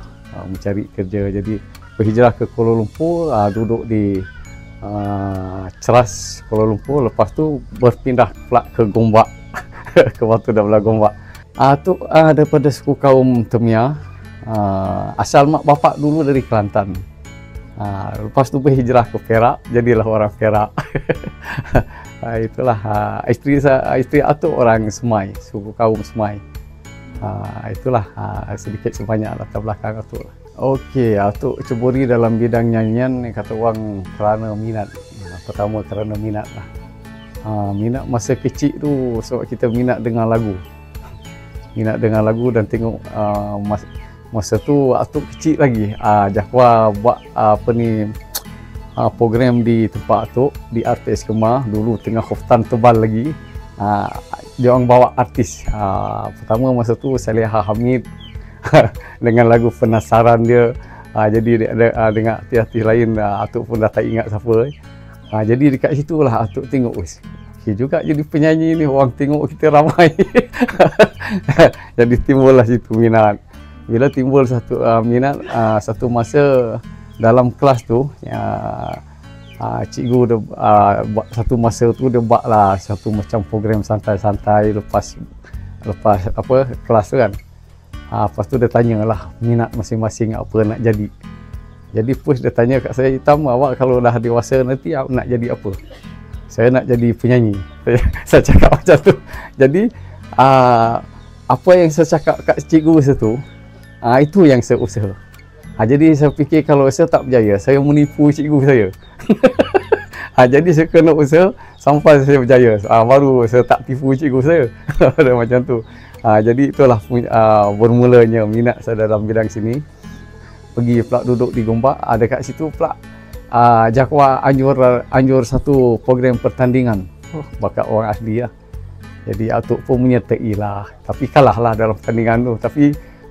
mencari kerja. Jadi berhijrah ke Kuala Lumpur, duduk di Ceras Kuala Lumpur, lepas tu berpindah pula ke Gombak. Ke Batu Dabla Gombak. Tu daripada suku kaum Temia. Asal mak bapak dulu dari Kelantan. Lepas tu berhijrah ke Perak, jadilah orang Perak. Itulah isteri Atuk orang Semai, suku kaum Semai. Itulah sedikit sebanyak latar belakang Atuk. Okey, Atuk ceburi dalam bidang nyanyian kata orang kerana minat. Pertama kerana minat lah. Minat masa kecil tu sebab kita minat dengan lagu. Minat dengan lagu dan tengok masa tu Atuk kecil lagi. Jakwa buat program di tempat Atuk di RTS Kemar, dulu tengah khoftan tebal lagi. Dia orang bawa artis. Pertama masa tu Saleha Hamid dengan lagu Penasaran dia. Jadi ada dengan artis-artis lain, Atuk pun dah tak ingat siapa. Jadi dekat situ lah Atuk tengok, okey juga jadi penyanyi ni, orang tengok kita ramai. Jadi timbullah situ minat. Bila timbul satu minat, satu masa dalam kelas tu, cikgu dia, satu masa tu dia buat lah satu macam program santai-santai lepas kelas tu kan. Lepas tu dia tanyalah minat masing-masing apa nak jadi. Jadi push dia tanya kat saya, Itam, awak kalau dah dewasa nanti awak nak jadi apa? Saya nak jadi penyanyi. Saya cakap macam tu. Jadi apa yang saya cakap kat cikgu masa tu, itu yang saya usaha. Jadi saya fikir kalau saya tak berjaya, saya menipu cikgu saya. Jadi saya kena usaha sampai saya berjaya. Baru saya tak tipu cikgu saya. Macam tu. Jadi itulah bermulanya minat saya dalam bidang sini. Pergi pula duduk di Gombak, ada kat situ pula Jakwa anjur satu program pertandingan. Bakat orang asli lah. Jadi Atuk pun menyertai lah. Tapi kalah lah dalam pertandingan tu. Tapi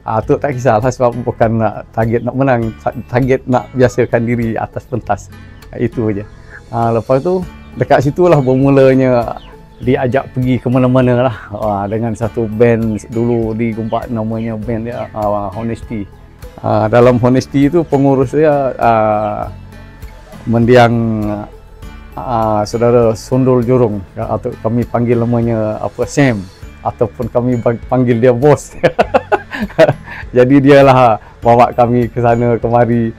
Atuk tak kisahlah sebab bukan nak target nak menang, target nak biasakan diri atas pentas. Itu aja. Lepas tu dekat situlah bermulanya diajak pergi ke mana-mana lah dengan satu band dulu di Gombak, namanya band dia Honesty. Dalam Honesty itu pengurus dia mendiang saudara Sondol Jorong, atau kami panggil namanya Sam, ataupun kami panggil dia bos. Jadi dialah bawa kami ke sana kemari.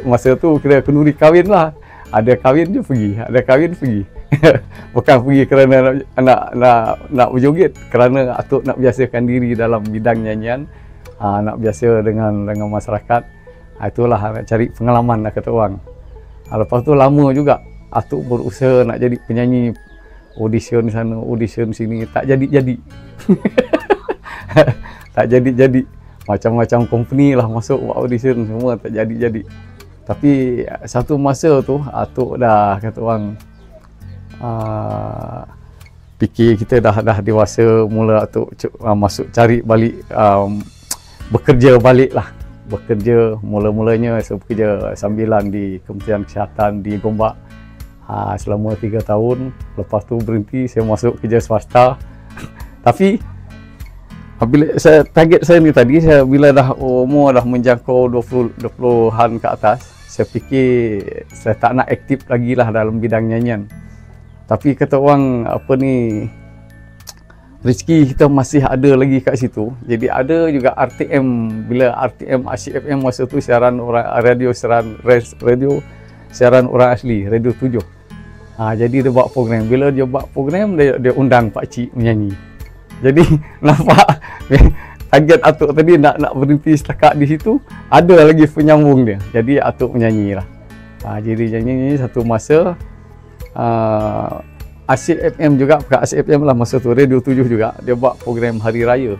Masa tu kira kenduri kahwin lah. Ada kahwin je pergi, ada kahwin pergi. Bukan pergi kerana nak berjoget, kerana Atuk nak biasakan diri dalam bidang nyanyian, nak biasa dengan masyarakat. Itulah nak cari pengalaman lah kata orang. Lepas tu lama juga Atuk berusaha nak jadi penyanyi, audition sana, audition sini, tak jadi-jadi. Tak jadi-jadi. Macam-macam company lah masuk buat audition, semua tak jadi-jadi. Tapi satu masa tu Atuk dah kata orang fikir kita dah dewasa, mula Atuk masuk cari balik, bekerja balik lah. Bekerja mula-mulanya saya bekerja sambilan di Kementerian Kesihatan di Gombak. Selama 3 tahun, lepas tu berhenti, saya masuk kerja swasta. Tapi bila target saya ni tadi, bila dah umur dah menjangkau 20-an ke atas, saya fikir saya tak nak aktif lagi lah dalam bidang nyanyian. Tapi kata orang rezeki kita masih ada lagi kat situ. Jadi ada juga RTM, bila RTM ACFM masa tu siaran orang radio, siaran orang asli, Radio 7. Jadi dia buat program. Bila dia buat program, dia undang Pak Cik menyanyi. Jadi nampak target Atuk tadi nak berhenti setakat di situ, ada lagi penyambung dia. Jadi Atuk menyanyi lah. Jadi nyanyi satu masa. ACFM juga, bukan ACFM lah masa tu, Radio 7 juga, dia buat program Hari Raya,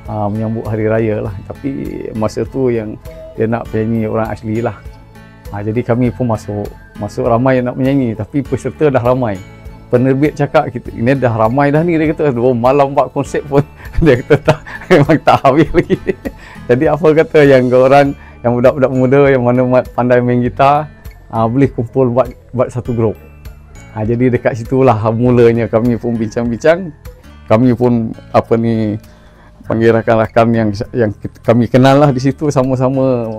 menyambut Hari Raya lah. Tapi masa tu yang dia nak penyanyi orang asli lah. Jadi kami pun masuk ramai nak menyanyi, tapi peserta dah ramai. Penerbit cakap, ini dah ramai dah ni, dia kata, malam buat konsep pun dia kata memang tak habis lagi. Jadi apa kata yang orang, yang budak-budak muda yang mana pandai main gitar, boleh kumpul buat satu grup. Jadi dekat situlah mulanya kami pun bincang-bincang. Kami pun panggil rakan-rakan yang kami kenal lah di situ, sama-sama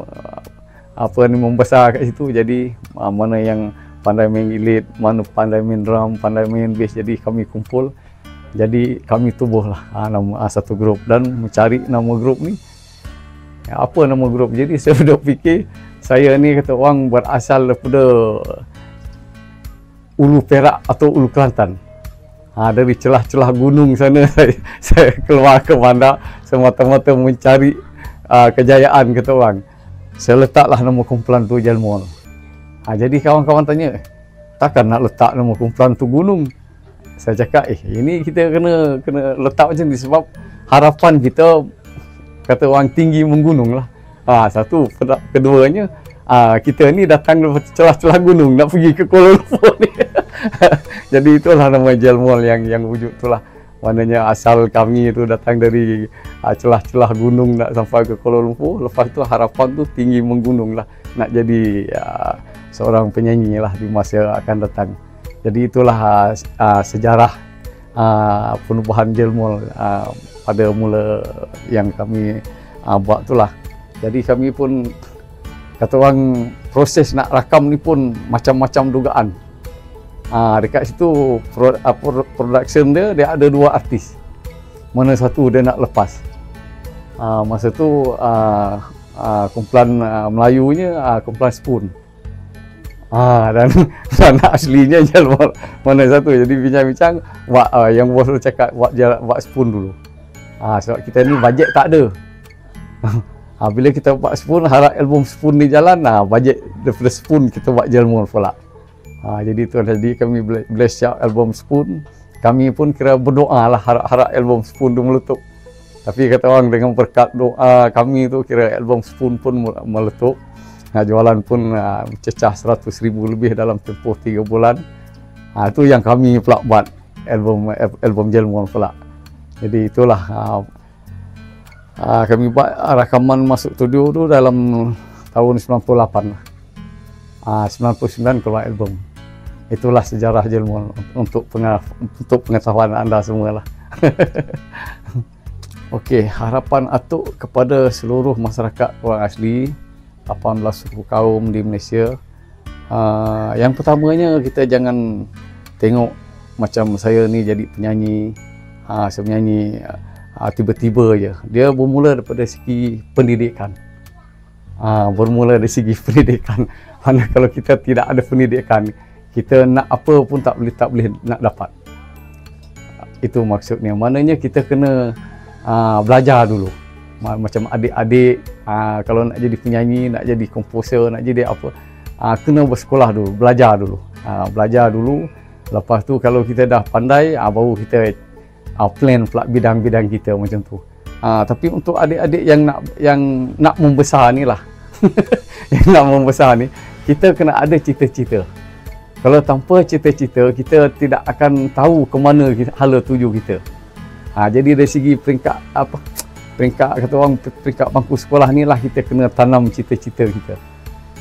membesar kat situ. Jadi mana yang pandai main gilit, mana pandai main drum, pandai main bass. Jadi kami kumpul. Jadi kami tubuhlah nama satu grup dan mencari nama grup ni. Apa nama grup? Jadi saya dah fikir, saya ni kata orang berasal daripada Ulu Perak atau Ulu Kelantan. Dari celah-celah gunung sana saya keluar ke bandar semata-mata mencari kejayaan, kata orang. Saya letaklah nama kumpulan tu Jelmol. Jadi kawan-kawan tanya, takkan nak letak nama kumpulan tu gunung? Saya cakap, ini kita kena letak macam ni sebab harapan kita, kata orang, tinggi menggunung lah. Satu, keduanya, kita ni datang dari celah-celah gunung nak pergi ke Kuala Lumpur ni. Jadi itulah nama Jelmol yang wujud itulah. Maknanya asal kami itu datang dari celah-celah gunung nak sampai ke Kuala Lumpur. Lepas tu harapan tu tinggi menggunung lah, nak jadi seorang penyanyi lah di masa akan datang. Jadi itulah sejarah penubuhan Jelmol pada mula yang kami buat itulah. Jadi kami pun, kata orang, proses nak rakam ni pun macam-macam dugaan. Dekat situ production dia ada 2 artis. Mana satu dia nak lepas. Masa tu kumpulan Melayunya kumpulan Spoon. Dan anak aslinya Jelmol mana satu. Jadi bincang-bincang, yang bos tu cakap buat Spoon dulu. Sebab kita ni bajet tak ada. Bila kita buat Spoon, harap album Spoon ni jalan, bajet daripada Spoon kita buat Jelmol pula. Jadi tu, jadi kami bila siap album Spoon, kami pun kira berdoa lah harap album Spoon tu meletup. Tapi kata orang, dengan berkat doa kami tu, kira album Spoon pun meletup. Jualan pun cecah 100,000 lebih dalam tempoh 3 bulan. Itu yang kami pula buat album Jelmol pula. Jadi itulah kami buat rakaman masuk studio tu dalam tahun 98 lah. 99 keluar album. Itulah sejarah Jelmol untuk pengetahuan anda semua lah. Okey, harapan Atuk kepada seluruh masyarakat orang asli 18 suku kaum di Malaysia. Yang pertamanya, kita jangan tengok macam saya ni jadi penyanyi, saya menyanyi tiba-tiba je. Dia bermula daripada segi pendidikan. Bermula dari segi pendidikan. Mana kalau kita tidak ada pendidikan, kita nak apa pun tak boleh nak dapat. Itu maksudnya. Maknanya kita kena belajar dulu. Macam adik-adik, kalau nak jadi penyanyi, nak jadi komposer, nak jadi apa, kena bersekolah dulu, belajar dulu. Belajar dulu. Lepas tu kalau kita dah pandai, baru kita plan pula bidang-bidang kita macam tu. Tapi untuk adik-adik yang nak membesar ni lah, yang nak membesar ni, kita kena ada cita-cita. Kalau tanpa cita-cita, kita tidak akan tahu ke mana hala tuju kita. Jadi dari segi peringkat peringkat kata orang, peringkat bangku sekolah ni lah kita kena tanam cita-cita kita.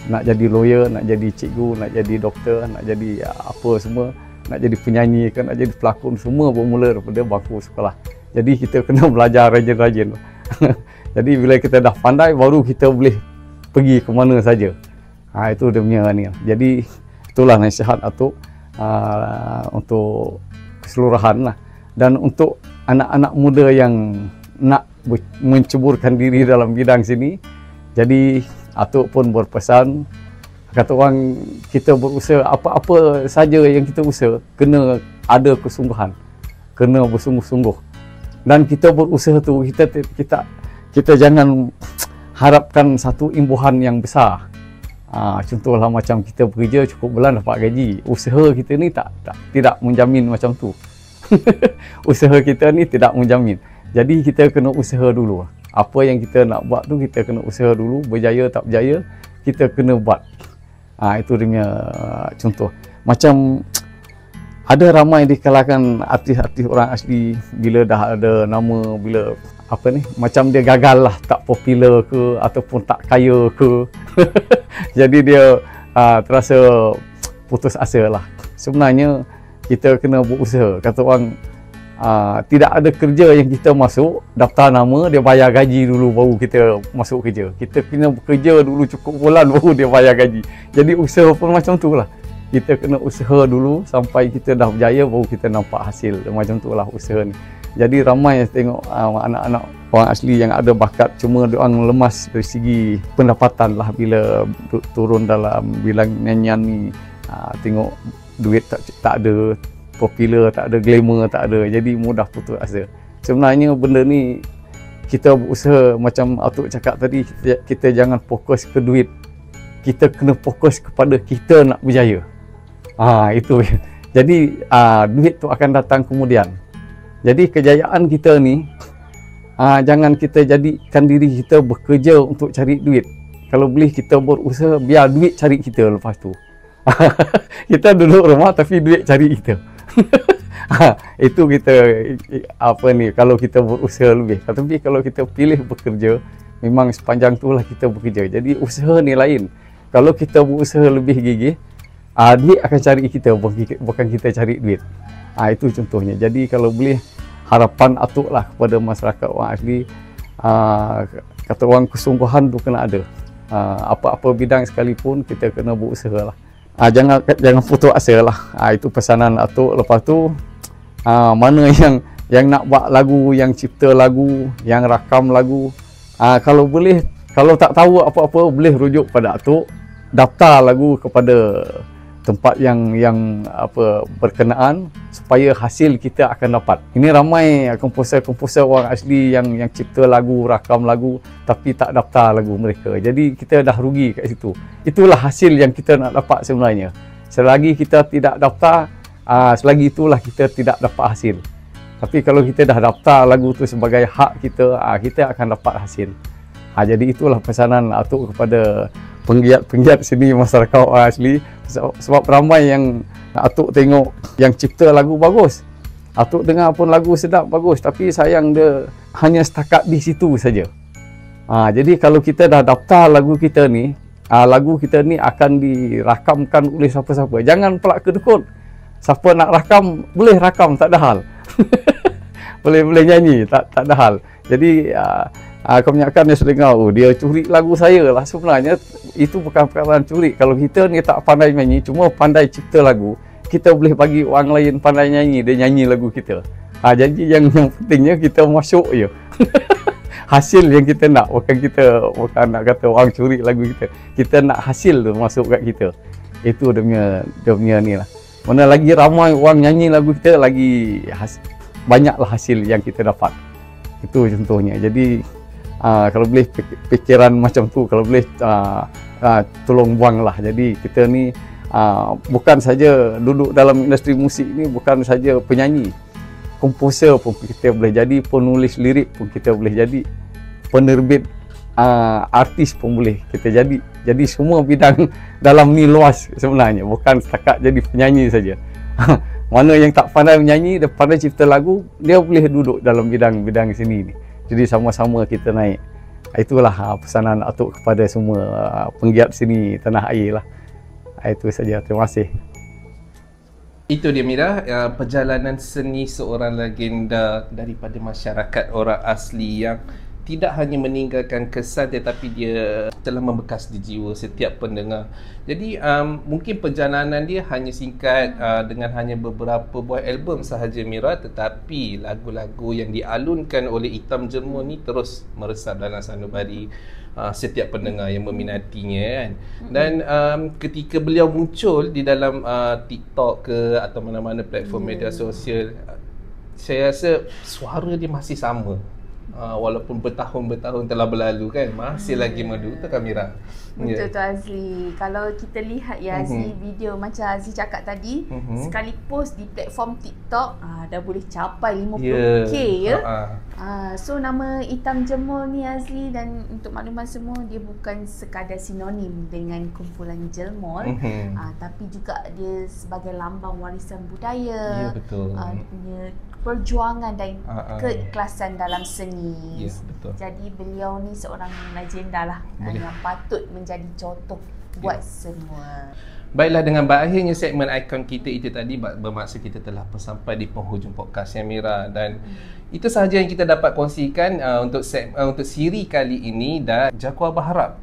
nak jadi lawyer, nak jadi cikgu, nak jadi doktor, nak jadi apa semua, nak jadi penyanyi ke, nak jadi pelakon, semua bermula daripada bangku sekolah. Jadi kita kena belajar rajin-rajin. Jadi bila kita dah pandai, baru kita boleh pergi ke mana saja. Itu dia punya ni. Jadi itulah nasihat Atuk untuk keseluruhan lah. Dan untuk anak-anak muda yang nak menceburkan diri dalam bidang sini, jadi Atuk pun berpesan, kata orang, kita berusaha apa-apa saja yang kita usaha kena ada kesungguhan, kena bersungguh-sungguh. Dan kita berusaha tu, kita jangan harapkan satu imbuhan yang besar. Contohlah macam kita bekerja cukup bulan dapat gaji. Usaha kita ni tidak menjamin macam tu. Usaha kita ni tidak menjamin. Jadi kita kena usaha dulu. Apa yang kita nak buat tu kita kena usaha dulu. Berjaya tak berjaya, kita kena buat. Itu dia punya contoh. Macam ada ramai di kalangan artis-artis orang asli, bila dah ada nama, bila macam dia gagal lah, tak popular ke ataupun tak kaya ke. Jadi dia terasa putus asa lah. Sebenarnya kita kena berusaha. Kata orang, tidak ada kerja yang kita masuk, daftar nama, dia bayar gaji dulu baru kita masuk kerja. Kita kena bekerja dulu cukup bulan baru dia bayar gaji. Jadi usaha pun macam tu lah. Kita kena usaha dulu sampai kita dah berjaya baru kita nampak hasil. Macam tu lah usaha ni. Jadi ramai yang tengok anak-anak orang asli yang ada bakat, cuma diorang lemas dari segi pendapatan lah bila turun dalam bilang nyanyian ni. Tengok duit tak ada, popular tak ada, glamour tak ada, jadi mudah putus asa. Sebenarnya benda ni kita berusaha, macam Atuk cakap tadi, kita jangan fokus ke duit, kita kena fokus kepada kita nak berjaya. Itu. Jadi duit tu akan datang kemudian. Jadi kejayaan kita ni jangan kita jadikan diri kita bekerja untuk cari duit. Kalau boleh kita berusaha biar duit cari kita lepas tu. Kita duduk rumah tapi duit cari kita. Itu kita kalau kita berusaha lebih. Tapi kalau kita pilih bekerja, memang sepanjang itulah kita bekerja. Jadi usaha ni lain. Kalau kita berusaha lebih gigih, duit akan cari kita, bukan kita cari duit. Itu contohnya. Jadi kalau boleh, harapan Atuk lah kepada masyarakat orang asli, kata orang, kesungguhan tu kena ada. Apa-apa bidang sekalipun kita kena berusaha lah. Jangan putus asa lah. Itu pesanan Atuk. Lepas tu mana yang nak buat lagu, yang cipta lagu, yang rakam lagu, kalau boleh, kalau tak tahu apa-apa, boleh rujuk pada Atuk, daftar lagu kepada tempat yang berkenaan supaya hasil kita akan dapat. Ini ramai komposer-komposer orang asli yang cipta lagu, rakam lagu tapi tak daftar lagu mereka. Jadi kita dah rugi kat situ. Itulah hasil yang kita nak dapat sebenarnya. Selagi kita tidak daftar, selagi itulah kita tidak dapat hasil. Tapi kalau kita dah daftar lagu tu sebagai hak kita, kita akan dapat hasil. Jadi itulah pesanan Atuk kepada penggiat-penggiat seni, masyarakat orang asli. Sebab ramai yang Atuk tengok yang cipta lagu bagus, Atuk dengar pun lagu sedap, bagus, tapi sayang dia hanya setakat di situ saja. Jadi kalau kita dah daftar lagu kita ni, lagu kita ni akan dirakamkan oleh siapa-siapa. Jangan pelak kedekut. Siapa nak rakam, boleh rakam, tak ada hal. boleh nyanyi, tak ada hal. Jadi kebanyakan dia dengar, dia curi lagu saya lah. Sebenarnya itu bukan perkara curi. Kalau kita ni tak pandai nyanyi, cuma pandai cipta lagu, kita boleh bagi orang lain pandai nyanyi, dia nyanyi lagu kita. Jadi yang pentingnya kita masuk je. Hasil yang kita nak, bukan nak kata orang curi lagu kita. Kita nak hasil tu masuk kat kita. Itu dia punya ni lah. Mana lagi ramai orang nyanyi lagu kita, lagi banyaklah hasil yang kita dapat. Itu contohnya. Jadi kalau boleh fikiran macam tu, kalau boleh tolong buanglah. Jadi kita ni bukan saja duduk dalam industri musik ni, bukan saja penyanyi, komposer pun kita boleh jadi, penulis lirik pun kita boleh jadi, penerbit artis pun boleh kita jadi. Jadi semua bidang dalam ni luas sebenarnya, bukan setakat jadi penyanyi saja. Mana yang tak pandai menyanyi, dia pandai cipta lagu, dia boleh duduk dalam bidang-bidang sini ni. Jadi sama-sama kita naik. Itulah pesanan Atuk kepada semua penggiat seni tanah air lah. Itu saja. Terima kasih. Itu dia Mira, perjalanan seni seorang legenda daripada masyarakat orang asli yang tidak hanya meninggalkan kesan tetapi dia telah membekas di jiwa setiap pendengar. Jadi mungkin perjalanan dia hanya singkat dengan hanya beberapa buah album sahaja Mira, tetapi lagu-lagu yang dialunkan oleh Hitam Jemur ni terus meresap dalam sanubari setiap pendengar yang meminatinya kan. Dan ketika beliau muncul di dalam TikTok ke atau mana-mana platform media sosial, saya rasa suara dia masih sama. Walaupun bertahun-tahun telah berlalu kan, masih lagi merdu. Betul kan Mira? Betul tu Azli. Kalau kita lihat ya Azli, video macam Azli cakap tadi, sekali post di platform TikTok dah boleh capai 50k ya. So nama Hitam Jemur ni Azli, dan untuk makluman semua, dia bukan sekadar sinonim dengan kumpulan jelmol, tapi juga dia sebagai lambang warisan budaya. Ya, betul. Dia punya perjuangan dan keikhlasan dalam seni. Ya, betul. Jadi beliau ni seorang legenda lah yang patut menjadi contoh buat semua. Baiklah, dengan berakhirnya segmen ikon kita itu tadi, bermaksud kita telah sampai di penghujung podcast yang Mira, dan itu sahaja yang kita dapat kongsikan untuk siri kali ini. Dan Jaguar berharap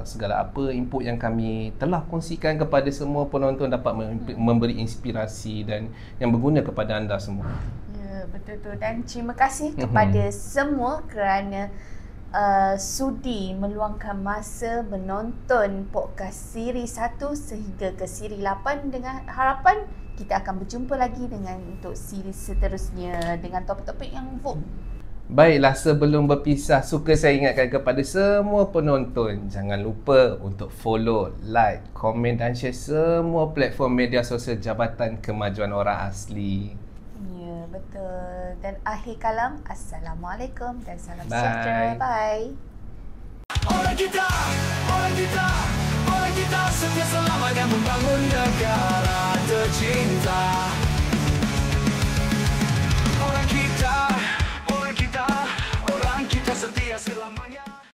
segala apa input yang kami telah kongsikan kepada semua penonton dapat memberi inspirasi dan yang berguna kepada anda semua. Ya, betul tu. Dan terima kasih kepada semua kerana sudi meluangkan masa menonton podcast siri 1 sehingga ke siri 8, dengan harapan kita akan berjumpa lagi dengan untuk siri seterusnya dengan topik-topik yang vote. Baiklah, sebelum berpisah, suka saya ingatkan kepada semua penonton, jangan lupa untuk follow, like, komen dan share semua platform media sosial Jabatan Kemajuan Orang Asli. Ya, betul. Dan akhir kalam, Assalamualaikum dan salam sejahtera. Bye. Orang kita setia selama dan membangun negara tercinta. Orang kita setia selama.